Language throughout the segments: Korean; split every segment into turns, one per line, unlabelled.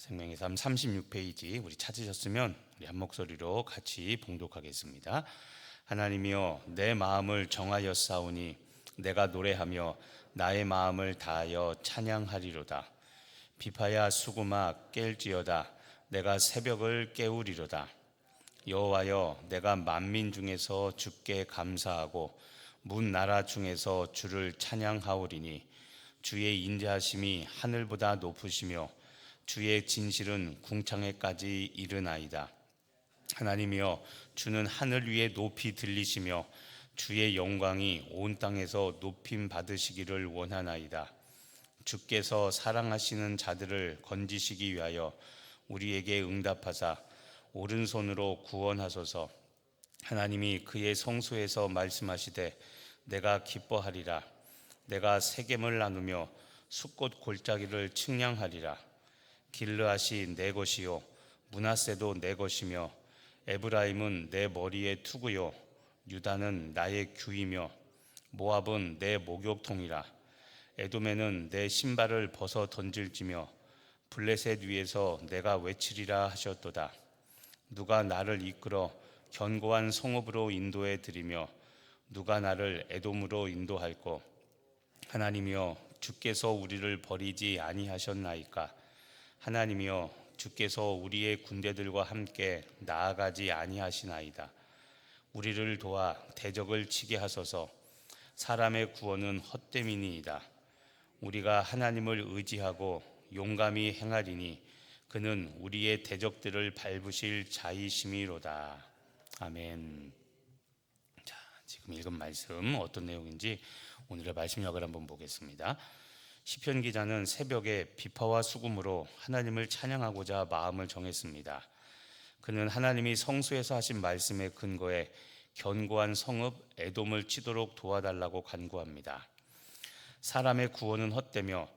생명의 삶 36페이지 우리 찾으셨으면 우리 한 목소리로 같이 봉독하겠습니다. 하나님이여, 내 마음을 정하였사오니 내가 노래하며 나의 마음을 다하여 찬양하리로다. 비파야 수구마 깰지어다. 내가 새벽을 깨우리로다. 여호와여, 내가 만민 중에서 주께 감사하고 문 나라 중에서 주를 찬양하오리니 주의 인자하심이 하늘보다 높으시며 주의 진실은 궁창에까지 이르나이다. 하나님이여, 주는 하늘 위에 높이 들리시며 주의 영광이 온 땅에서 높임 받으시기를 원하나이다. 주께서 사랑하시는 자들을 건지시기 위하여 우리에게 응답하사 오른손으로 구원하소서. 하나님이 그의 성소에서 말씀하시되 내가 기뻐하리라. 내가 세겜을 나누며 숫꽃 골짜기를 측량하리라. 길르앗이 내 것이요 므낫세도 내 것이며 에브라임은 내 머리의 투구요 유다는 나의 규이며 모압은 내 목욕통이라. 에돔에는 내 신발을 벗어 던질지며 블레셋 위에서 내가 외치리라 하셨도다. 누가 나를 이끌어 견고한 성읍으로 인도해 드리며 누가 나를 에돔으로 인도할꼬. 하나님이여, 주께서 우리를 버리지 아니하셨나이까. 하나님이여, 주께서 우리의 군대들과 함께 나아가지 아니하시나이다. 우리를 도와 대적을 치게 하소서. 사람의 구원은 헛됨이니이다. 우리가 하나님을 의지하고 용감히 행하리니 그는 우리의 대적들을 밟으실 자이심이로다. 아멘. 자, 지금 읽은 말씀 어떤 내용인지 오늘의 말씀역을 한번 보겠습니다. 시편 기자는 새벽에 비파와 수금으로 하나님을 찬양하고자 마음을 정했습니다. 그는 하나님이 성소에서 하신 말씀에 근거해 견고한 성읍 에돔을 치도록 도와달라고 간구합니다. 사람의 구원은 헛되며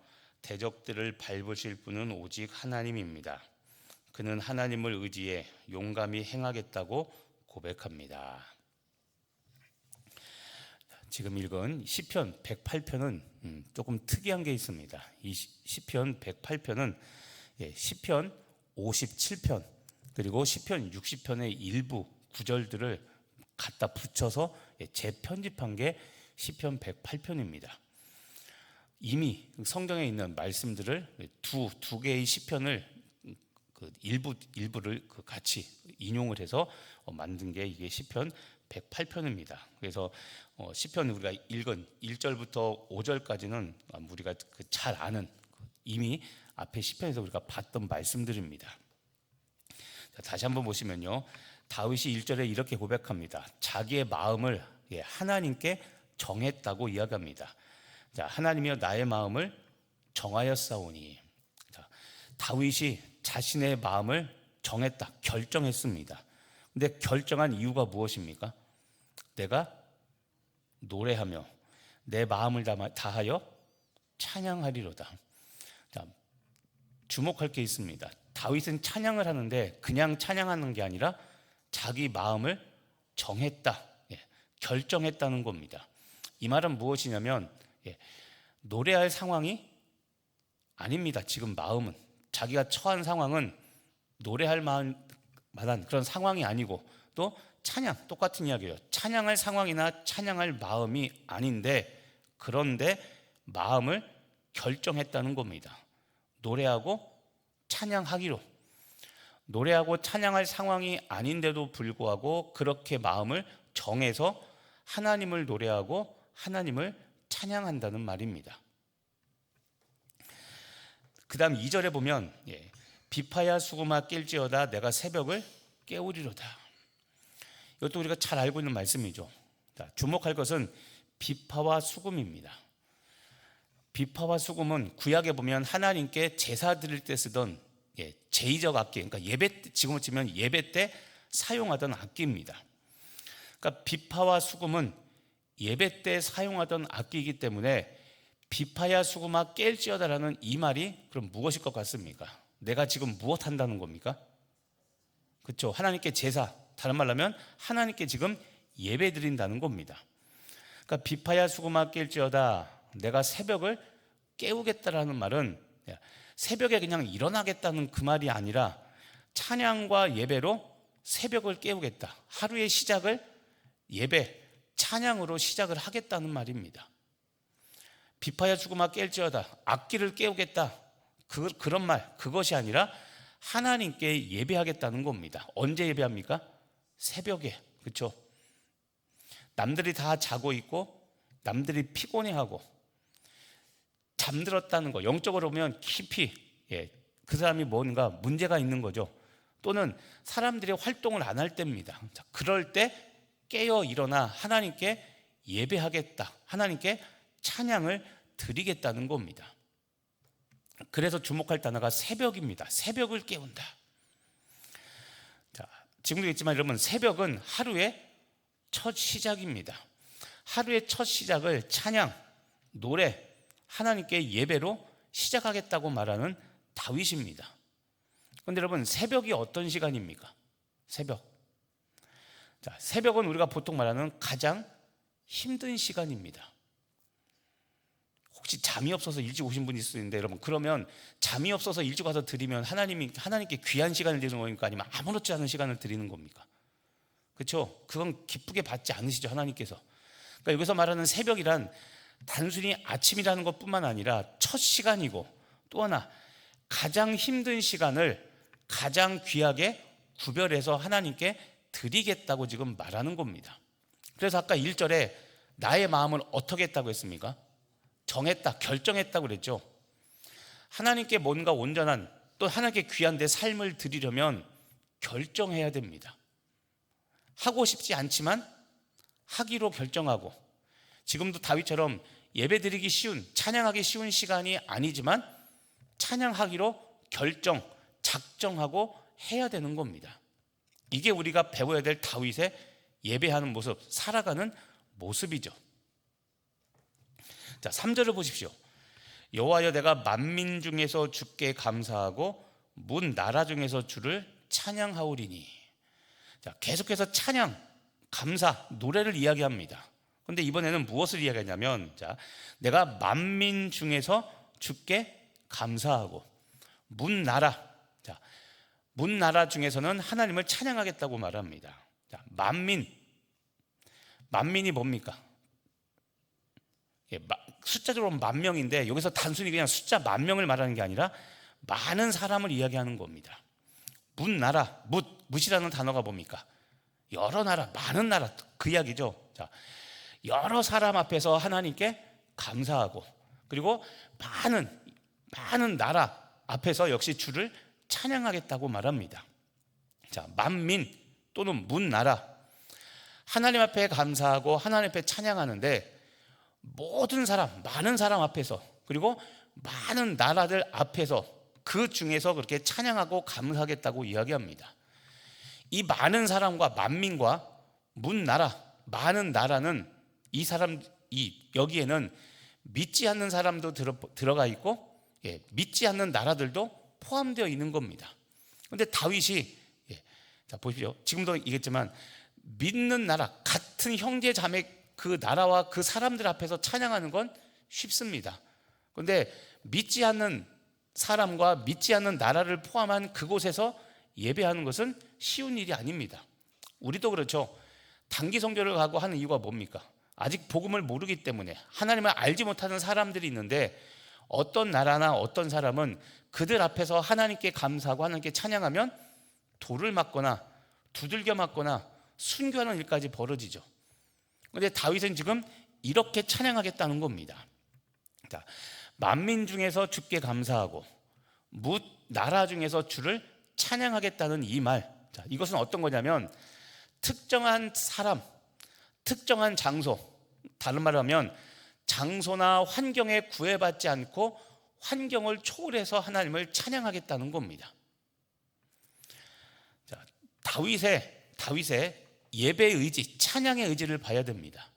대적들을 밟으실 분은 오직 하나님입니다. 그는 하나님을 의지해 용감히 행하겠다고 고백합니다. 지금 읽은 시편 108편은 조금 특이한 게 있습니다. 이 시편 108편은 시편 57편 그리고 시편 60편의 일부 구절들을 갖다 붙여서 재편집한 게 시편 108편입니다. 이미 성경에 있는 말씀들을 두 개의 시편을 일부를 같이 인용을 해서 만든 게 이게 시편 108편입니다. 그래서 시편 우리가 읽은 1절부터 5절까지는 우리가 잘 아는 이미 앞에 시편에서 우리가 봤던 말씀들입니다. 자, 다시 한번 보시면요, 다윗이 1절에 이렇게 고백합니다. 자기의 마음을 하나님께 정했다고 이야기합니다. 자, 하나님이여, 나의 마음을 정하였사오니. 자, 다윗이 자신의 마음을 정했다, 결정했습니다. 근데 결정한 이유가 무엇입니까? 내가 노래하며 내 마음을 다하여 찬양하리로다. 자, 주목할 게 있습니다. 다윗은 찬양을 하는데 그냥 찬양하는 게 아니라 자기 마음을 정했다, 결정했다는 겁니다. 이 말은 무엇이냐면 노래할 상황이 아닙니다. 지금 마음은 자기가 처한 상황은 노래할 만한 그런 상황이 아니고, 또 찬양 똑같은 이야기예요. 찬양할 상황이나 찬양할 마음이 아닌데, 그런데 마음을 결정했다는 겁니다. 노래하고 찬양하기로. 노래하고 찬양할 상황이 아닌데도 불구하고 그렇게 마음을 정해서 하나님을 노래하고 하나님을 찬양한다는 말입니다. 그 다음 2절에 보면 비파야 수구마 낄지어다. 내가 새벽을 깨우리로다. 이것도 우리가 잘 알고 있는 말씀이죠. 자, 주목할 것은 비파와 수금입니다. 비파와 수금은 구약에 보면 하나님께 제사 드릴 때 쓰던 제의적 악기, 그러니까 지금으로 치면 예배 때 사용하던 악기입니다. 그러니까 비파와 수금은 예배 때 사용하던 악기이기 때문에 비파야 수구마 깰지어다라는 이 말이 그럼 무엇일 것 같습니까? 내가 지금 무엇 한다는 겁니까? 그렇죠. 하나님께 제사, 다른 말로 하면 하나님께 지금 예배 드린다는 겁니다. 그러니까 비파야 수구마 깰지어다, 내가 새벽을 깨우겠다라는 말은 새벽에 그냥 일어나겠다는 그 말이 아니라 찬양과 예배로 새벽을 깨우겠다. 하루의 시작을 예배, 찬양으로 시작을 하겠다는 말입니다. 비파야 죽음아 깰지어다, 악기를 깨우겠다, 그런 말, 그것이 아니라 하나님께 예배하겠다는 겁니다. 언제 예배합니까? 새벽에. 그렇죠? 남들이 다 자고 있고 남들이 피곤해하고 잠들었다는 거, 영적으로 보면 깊이 그 사람이 뭔가 문제가 있는 거죠. 또는 사람들이 활동을 안 할 때입니다. 자, 그럴 때 깨어 일어나 하나님께 예배하겠다, 하나님께 찬양을 드리겠다는 겁니다. 그래서 주목할 단어가 새벽입니다. 새벽을 깨운다. 자, 지금도 있지만 여러분, 새벽은 하루의 첫 시작입니다. 하루의 첫 시작을 찬양, 노래, 하나님께 예배로 시작하겠다고 말하는 다윗입니다. 그런데 여러분, 새벽이 어떤 시간입니까? 새벽. 자, 새벽은 우리가 보통 말하는 가장 힘든 시간입니다. 혹시 잠이 없어서 일찍 오신 분이 있을 수 있는데, 여러분, 그러면 잠이 없어서 일찍 와서 드리면 하나님께 귀한 시간을 드리는 겁니까? 아니면 아무렇지 않은 시간을 드리는 겁니까? 그렇죠? 그건 기쁘게 받지 않으시죠, 하나님께서. 그러니까 여기서 말하는 새벽이란 단순히 아침이라는 것뿐만 아니라 첫 시간이고, 또 하나 가장 힘든 시간을 가장 귀하게 구별해서 하나님께 드리겠다고 지금 말하는 겁니다. 그래서 아까 1절에 나의 마음을 어떻게 했다고 했습니까? 정했다, 결정했다고 그랬죠. 하나님께 뭔가 온전한, 또 하나님께 귀한 내 삶을 드리려면 결정해야 됩니다. 하고 싶지 않지만 하기로 결정하고, 지금도 다윗처럼 예배드리기 쉬운, 찬양하기 쉬운 시간이 아니지만 찬양하기로 결정, 작정하고 해야 되는 겁니다. 이게 우리가 배워야 될 다윗의 예배하는 모습, 살아가는 모습이죠. 자, 3절을 보십시오. 여호와여, 내가 만민 중에서 주께 감사하고 문 나라 중에서 주를 찬양하오리니. 자, 계속해서 찬양, 감사, 노래를 이야기합니다. 그런데 이번에는 무엇을 이야기하냐면, 자, 내가 만민 중에서 주께 감사하고 문 나라, 자, 문 나라 중에서는 하나님을 찬양하겠다고 말합니다. 자, 만민이 뭡니까? 숫자적으로 10,000명인데 여기서 단순히 그냥 숫자 10,000명을 말하는 게 아니라 많은 사람을 이야기하는 겁니다. 문 나라, 묻이라는 단어가 뭡니까? 여러 나라, 많은 나라, 그 이야기죠. 자, 여러 사람 앞에서 하나님께 감사하고, 그리고 많은 나라 앞에서 역시 주를 찬양하겠다고 말합니다. 자, 만민 또는 문 나라, 하나님 앞에 감사하고 하나님 앞에 찬양하는데, 모든 사람, 많은 사람 앞에서, 그리고 많은 나라들 앞에서, 그 중에서 그렇게 찬양하고 감사하겠다고 이야기합니다. 이 많은 사람과 만민과 문 나라, 많은 나라는 여기에는 믿지 않는 사람도 들어가 있고, 믿지 않는 나라들도 포함되어 있는 겁니다. 그런데 다윗이, 자, 보십시오. 지금도 얘기했지만 믿는 나라, 같은 형제 자매 그 나라와 그 사람들 앞에서 찬양하는 건 쉽습니다. 그런데 믿지 않는 사람과 믿지 않는 나라를 포함한 그곳에서 예배하는 것은 쉬운 일이 아닙니다. 우리도 그렇죠. 단기 선교를 가고 하는 이유가 뭡니까? 아직 복음을 모르기 때문에, 하나님을 알지 못하는 사람들이 있는데, 어떤 나라나 어떤 사람은 그들 앞에서 하나님께 감사하고 하나님께 찬양하면 돌을 맞거나 두들겨 맞거나 순교하는 일까지 벌어지죠. 그런데 다윗은 지금 이렇게 찬양하겠다는 겁니다. 자, 만민 중에서 주께 감사하고 뭇 나라 중에서 주를 찬양하겠다는 이 말, 자, 이것은 어떤 거냐면 특정한 사람, 특정한 장소, 다른 말로 하면 장소나 환경에 구애받지 않고 환경을 초월해서 하나님을 찬양하겠다는 겁니다. 자, 다윗의 예배의 의지, 찬양의 의지를 봐야 됩니다.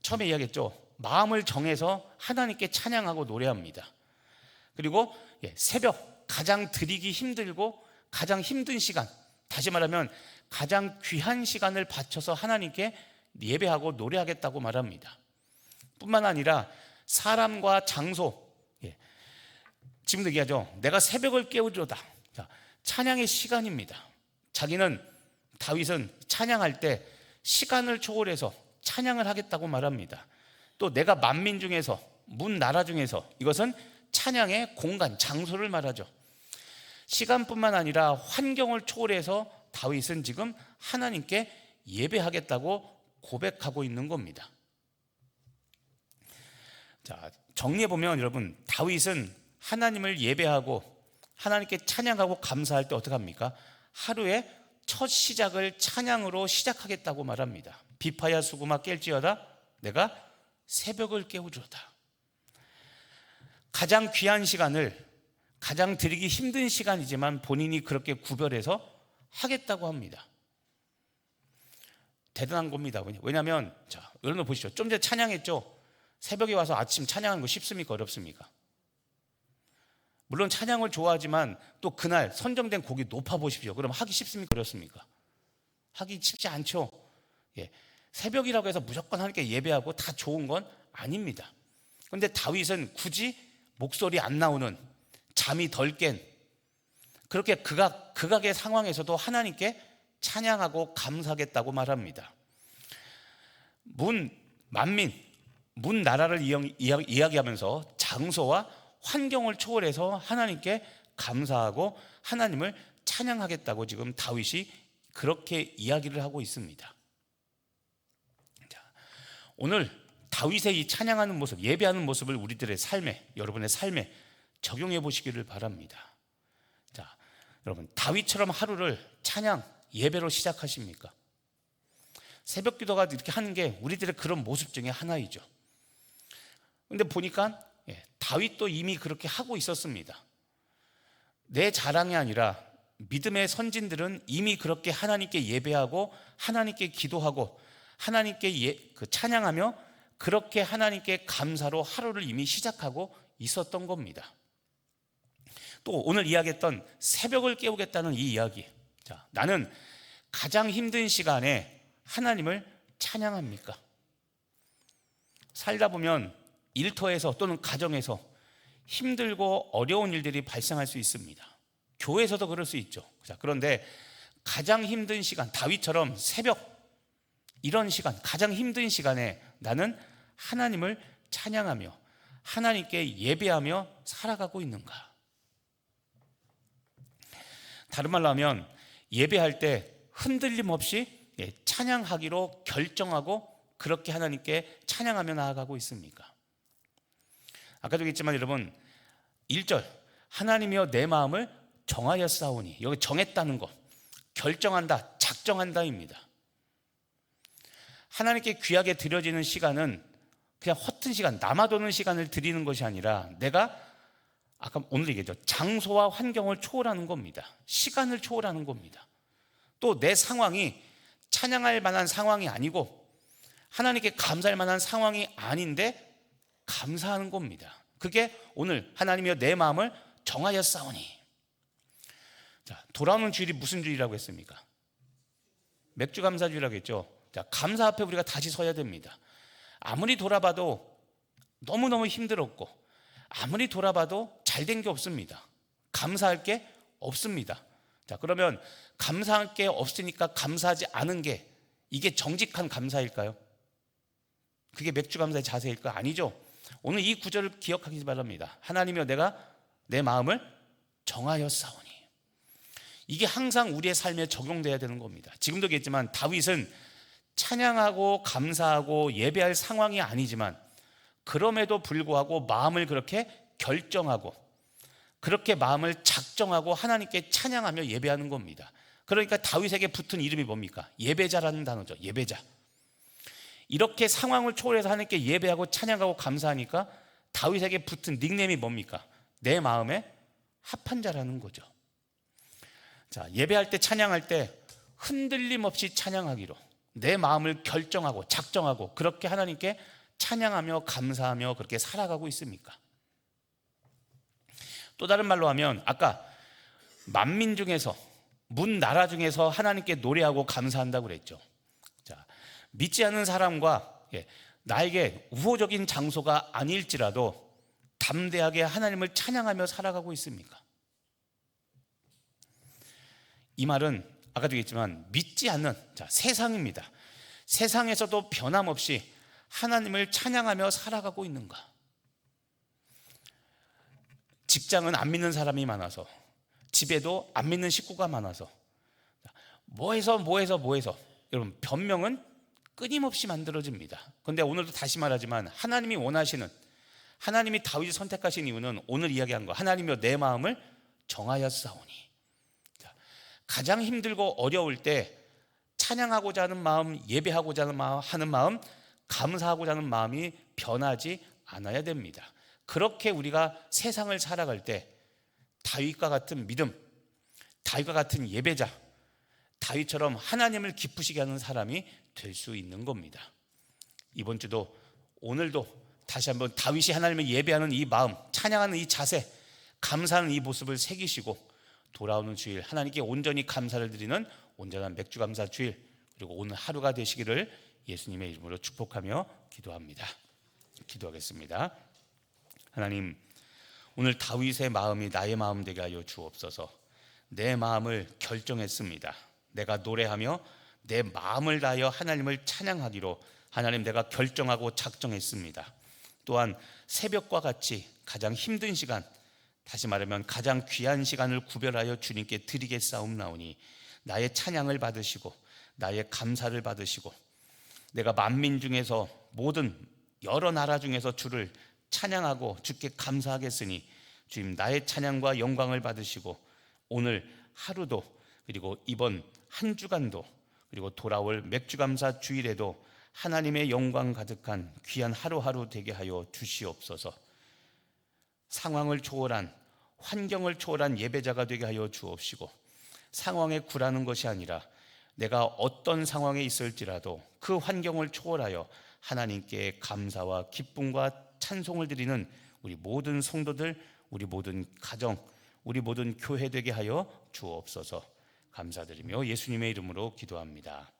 처음에 이야기했죠. 마음을 정해서 하나님께 찬양하고 노래합니다. 그리고 새벽, 가장 드리기 힘들고 가장 힘든 시간, 다시 말하면 가장 귀한 시간을 바쳐서 하나님께 예배하고 노래하겠다고 말합니다. 뿐만 아니라 사람과 장소, 지금도 얘기하죠. 내가 새벽을 깨우리로다. 자, 찬양의 시간입니다. 다윗은 찬양할 때 시간을 초월해서 찬양을 하겠다고 말합니다. 또 내가 만민 중에서, 문 나라 중에서, 이것은 찬양의 공간, 장소를 말하죠. 시간뿐만 아니라 환경을 초월해서 다윗은 지금 하나님께 예배하겠다고 고백하고 있는 겁니다. 자, 정리해보면 여러분, 다윗은 하나님을 예배하고 하나님께 찬양하고 감사할 때 어떻게 합니까? 하루의 첫 시작을 찬양으로 시작하겠다고 말합니다. 비파야 수구마 깰지어다 내가 새벽을 깨우리로다. 가장 귀한 시간을, 가장 드리기 힘든 시간이지만 본인이 그렇게 구별해서 하겠다고 합니다. 대단한 겁니다. 왜냐하면 자, 여러분 보시죠. 좀 전에 찬양했죠. 새벽에 와서 아침 찬양하는 거 쉽습니까? 어렵습니까? 물론 찬양을 좋아하지만 또 그날 선정된 곡이 높아 보십시오. 그럼 하기 쉽습니까? 어렵습니까? 하기 쉽지 않죠. 예. 새벽이라고 해서 무조건 하나님께 예배하고 다 좋은 건 아닙니다. 그런데 다윗은 굳이 목소리 안 나오는, 잠이 덜 깬 그렇게 극악의 상황에서도 하나님께 찬양하고 감사하겠다고 말합니다. 만민, 문 나라를 이야기하면서 장소와 환경을 초월해서 하나님께 감사하고 하나님을 찬양하겠다고 지금 다윗이 그렇게 이야기를 하고 있습니다. 자, 오늘 다윗의 이 찬양하는 모습, 예배하는 모습을 우리들의 삶에, 여러분의 삶에 적용해 보시기를 바랍니다. 자, 여러분, 다윗처럼 하루를 찬양, 예배로 시작하십니까? 새벽 기도가 이렇게 하는 게 우리들의 그런 모습 중에 하나이죠. 근데 보니까 다윗도 이미 그렇게 하고 있었습니다. 내 자랑이 아니라 믿음의 선진들은 이미 그렇게 하나님께 예배하고 하나님께 기도하고 하나님께 찬양하며 그렇게 하나님께 감사로 하루를 이미 시작하고 있었던 겁니다. 또 오늘 이야기했던 새벽을 깨우겠다는 이 이야기. 자, 나는 가장 힘든 시간에 하나님을 찬양합니까? 살다 보면 일터에서 또는 가정에서 힘들고 어려운 일들이 발생할 수 있습니다. 교회에서도 그럴 수 있죠. 자, 그런데 가장 힘든 시간, 다윗처럼 새벽, 이런 시간, 가장 힘든 시간에 나는 하나님을 찬양하며 하나님께 예배하며 살아가고 있는가? 다른 말로 하면 예배할 때 흔들림 없이 찬양하기로 결정하고 그렇게 하나님께 찬양하며 나아가고 있습니까? 아까도 얘기했지만 여러분, 1절 하나님이여 내 마음을 정하였사오니, 여기 정했다는 거, 결정한다, 작정한다입니다. 하나님께 귀하게 드려지는 시간은 그냥 허튼 시간, 남아도는 시간을 드리는 것이 아니라 내가 아까 오늘 얘기했죠. 장소와 환경을 초월하는 겁니다. 시간을 초월하는 겁니다. 또 내 상황이 찬양할 만한 상황이 아니고 하나님께 감사할 만한 상황이 아닌데 감사하는 겁니다. 그게 오늘 하나님이여 내 마음을 정하였사오니. 자, 돌아오는 주일이 무슨 주일이라고 했습니까? 맥주감사주일이라고 했죠. 자, 감사 앞에 우리가 다시 서야 됩니다. 아무리 돌아봐도 너무너무 힘들었고 아무리 돌아봐도 잘된 게 없습니다. 감사할 게 없습니다. 자, 그러면 감사할 게 없으니까 감사하지 않은 게 이게 정직한 감사일까요? 그게 맥주감사의 자세일까? 아니죠. 오늘 이 구절을 기억하기 바랍니다. 하나님이여 내가 내 마음을 정하였사오니. 이게 항상 우리의 삶에 적용돼야 되는 겁니다. 지금도 얘기했지만 다윗은 찬양하고 감사하고 예배할 상황이 아니지만 그럼에도 불구하고 마음을 그렇게 결정하고 그렇게 마음을 작정하고 하나님께 찬양하며 예배하는 겁니다. 그러니까 다윗에게 붙은 이름이 뭡니까? 예배자라는 단어죠. 예배자. 이렇게 상황을 초월해서 하나님께 예배하고 찬양하고 감사하니까 다윗에게 붙은 닉네임이 뭡니까? 내 마음에 합한 자라는 거죠. 자, 예배할 때 찬양할 때 흔들림 없이 찬양하기로 내 마음을 결정하고 작정하고 그렇게 하나님께 찬양하며 감사하며 그렇게 살아가고 있습니까? 또 다른 말로 하면 아까 만민 중에서 문 나라 중에서 하나님께 노래하고 감사한다고 그랬죠. 자, 믿지 않는 사람과 나에게 우호적인 장소가 아닐지라도 담대하게 하나님을 찬양하며 살아가고 있습니까? 이 말은 아까도 얘기했지만 믿지 않는 세상입니다. 세상에서도 변함없이 하나님을 찬양하며 살아가고 있는가? 직장은 안 믿는 사람이 많아서, 집에도 안 믿는 식구가 많아서, 뭐해서 여러분, 변명은 끊임없이 만들어집니다. 그런데 오늘도 다시 말하지만 하나님이 원하시는, 하나님이 다윗을 선택하신 이유는 오늘 이야기한 거, 하나님이여 내 마음을 정하였사오니. 가장 힘들고 어려울 때 찬양하고자 하는 마음, 예배하고자 하는 마음, 감사하고자 하는 마음이 변하지 않아야 됩니다. 그렇게 우리가 세상을 살아갈 때 다윗과 같은 믿음, 다윗과 같은 예배자, 다윗처럼 하나님을 기쁘시게 하는 사람이 될 수 있는 겁니다. 이번 주도 오늘도 다시 한번 다윗이 하나님을 예배하는 이 마음, 찬양하는 이 자세, 감사하는 이 모습을 새기시고 돌아오는 주일 하나님께 온전히 감사를 드리는 온전한 맥주감사 주일, 그리고 오늘 하루가 되시기를 예수님의 이름으로 축복하며 기도합니다. 기도하겠습니다. 하나님, 오늘 다윗의 마음이 나의 마음 되게 하여 주옵소서. 내 마음을 결정했습니다. 내가 노래하며 내 마음을 다하여 하나님을 찬양하기로 하나님 내가 결정하고 작정했습니다. 또한 새벽과 같이 가장 힘든 시간, 다시 말하면 가장 귀한 시간을 구별하여 주님께 드리겠사옵나오니 나의 찬양을 받으시고 나의 감사를 받으시고 내가 만민 중에서 모든 여러 나라 중에서 주를 찬양하고 주께 감사하겠으니 주님 나의 찬양과 영광을 받으시고 오늘 하루도 그리고 이번 한 주간도 그리고 돌아올 맥주감사 주일에도 하나님의 영광 가득한 귀한 하루하루 되게 하여 주시옵소서. 상황을 초월한, 환경을 초월한 예배자가 되게 하여 주옵시고 상황에 굴하는 것이 아니라 내가 어떤 상황에 있을지라도 그 환경을 초월하여 하나님께 감사와 기쁨과 찬송을 드리는 우리 모든 성도들, 우리 모든 가정, 우리 모든 교회 되게 하여 주옵소서. 감사드리며 예수님의 이름으로 기도합니다.